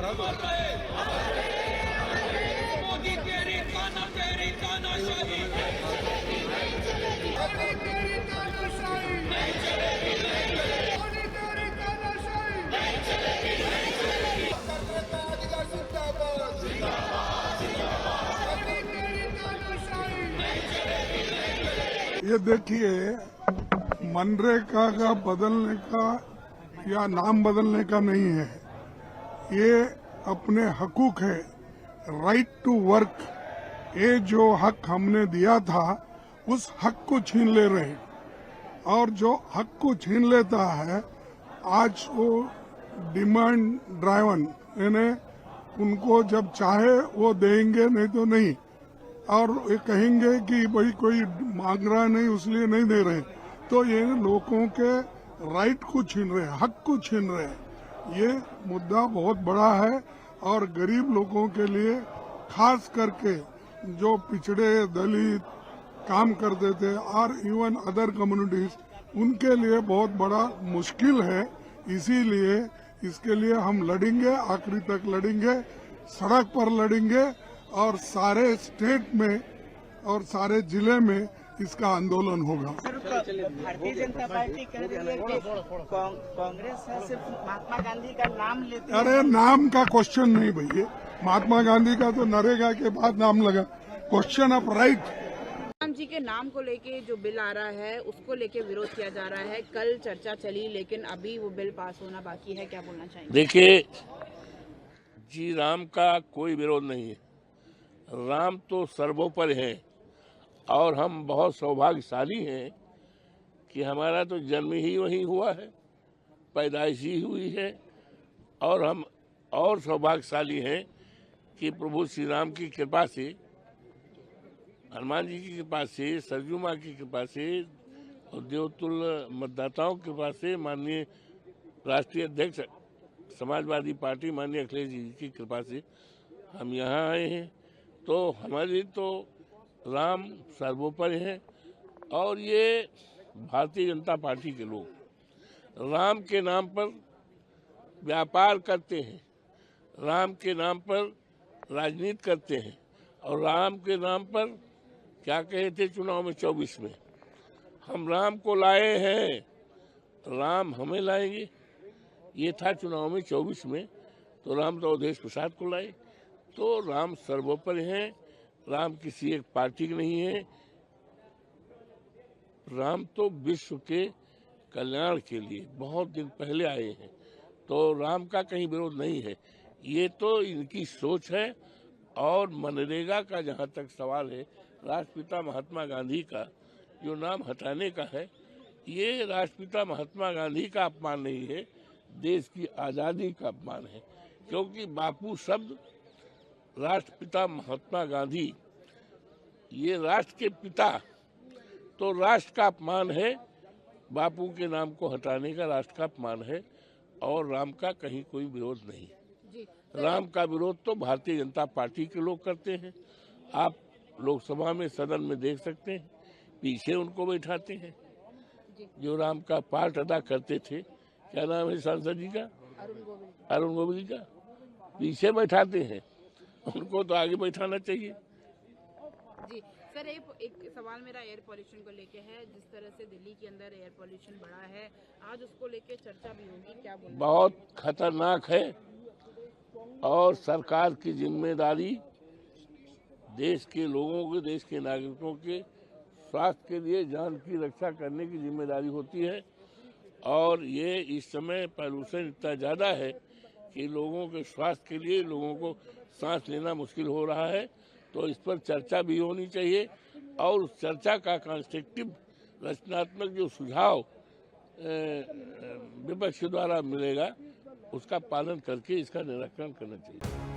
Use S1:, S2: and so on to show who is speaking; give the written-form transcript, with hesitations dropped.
S1: मोदी तेरी तानाशाही मोदी तेरी तानाशाही नहीं चलेगी, नहीं चलेगी। मोदी तेरी तानाशाही नहीं चलेगी, नहीं चलेगी। कर्मठा अधिकार जिंदाबाद, जिंदाबाद, जिंदाबाद। मोदी तेरी तानाशाही नहीं चलेगी, नहीं चलेगी।
S2: ये देखिए, मनरेगा का बदलने का या नाम बदलने का नहीं है, ये अपने हकूक है, राइट टू वर्क। ये जो हक हमने दिया था उस हक को छीन ले रहे, और जो हक को छीन लेता है आज वो डिमांड ड्राइवन, यानी उनको जब चाहे वो देंगे, नहीं तो नहीं। और ये कहेंगे कि भाई कोई मांग रहा नहीं इसलिए नहीं दे रहे, तो ये लोगों के राइट को छीन रहे, हक को छीन रहे। ये मुद्दा बहुत बड़ा है और गरीब लोगों के लिए, खास करके जो पिछड़े दलित काम करते थे और इवन अदर कम्युनिटीज, उनके लिए बहुत बड़ा मुश्किल है। इसीलिए इसके लिए हम लड़ेंगे, आखिरी तक लड़ेंगे, सड़क पर लड़ेंगे और सारे स्टेट में और सारे जिले में इसका आंदोलन होगा।
S3: भारतीय जनता पार्टी कह रही है कि कांग्रेस है सिर्फ महात्मा गांधी का नाम लेती है।
S2: अरे नाम का क्वेश्चन नहीं भैया, महात्मा गांधी का तो नरेगा के बाद नाम लगा। Question of right.
S4: Ram ji के नाम को लेके जो बिल आ रहा है उसको लेके विरोध किया जा रहा है। कल चर्चा चली लेकिन अभी वो बिल पास होना बाकी है, क्या बोलना चाहेंगे?
S5: देखिए जी, राम का कोई विरोध नहीं है। राम तो सर्वोपरि है और हम बहुत सौभाग्यशाली हैं कि हमारा तो जन्म ही वहीं हुआ है, पैदाइश ही हुई है। और हम और सौभाग्यशाली हैं कि प्रभु श्री राम की कृपा से, हनुमान जी की कृपा से, सरजू माँ की कृपा से और देवतुल्य मतदाताओं की कृपा से, माननीय राष्ट्रीय अध्यक्ष समाजवादी पार्टी माननीय अखिलेश जी की कृपा से हम यहाँ आए हैं। तो हमारी तो राम सर्वोपरि है। और ये भारतीय जनता पार्टी के लोग राम के नाम पर व्यापार करते हैं, राम के नाम पर राजनीति करते हैं और राम के नाम पर क्या कहे थे चुनाव में 24 में, हम राम को लाए हैं, राम हमें लाएंगे। ये था चुनाव में 24 में, तो राम तो अवधेश प्रसाद को लाए। तो राम सर्वोपरि हैं, राम किसी एक पार्टी की नहीं है। राम तो विश्व के कल्याण के लिए बहुत दिन पहले आए हैं, तो राम का कहीं विरोध नहीं है। ये तो इनकी सोच है। और मनरेगा का जहाँ तक सवाल है, राष्ट्रपिता महात्मा गांधी का जो नाम हटाने का है, ये राष्ट्रपिता महात्मा गांधी का अपमान नहीं है, देश की आज़ादी का अपमान है। क्योंकि बापू शब्द, राष्ट्रपिता महात्मा गांधी, ये राष्ट्र के पिता, तो राष्ट्र का अपमान है। बापू के नाम को हटाने का राष्ट्र का अपमान है और राम का कहीं कोई विरोध नहीं। राम का विरोध तो भारतीय जनता पार्टी के लोग करते हैं। आप लोकसभा में, सदन में देख सकते हैं, पीछे उनको बैठाते हैं जो राम का पार्ट अदा करते थे। क्या नाम है सांसद जी का? अरुण गोविल का। पीछे बैठाते हैं, उनको तो आगे बैठाना चाहिए।
S4: जी सर, एक सवाल मेरा एयर पॉल्यूशन को लेके है। जिस तरह से दिल्ली के अंदर एयर पॉल्यूशन बढ़ा है, आज उसको लेके चर्चा भी होगी, क्या बोलना?
S5: बहुत खतरनाक है और सरकार की जिम्मेदारी देश के लोगों के, देश के नागरिकों के स्वास्थ्य के लिए जान की रक्षा करने की जिम्मेदारी होती है। और ये इस समय पॉल्यूशन इतना ज़्यादा है कि लोगों के स्वास्थ्य के लिए लोगों को सांस लेना मुश्किल हो रहा है। तो इस पर चर्चा भी होनी चाहिए और उस चर्चा का कंस्ट्रक्टिव रचनात्मक जो सुझाव विपक्ष द्वारा मिलेगा, उसका पालन करके इसका निराकरण करना चाहिए।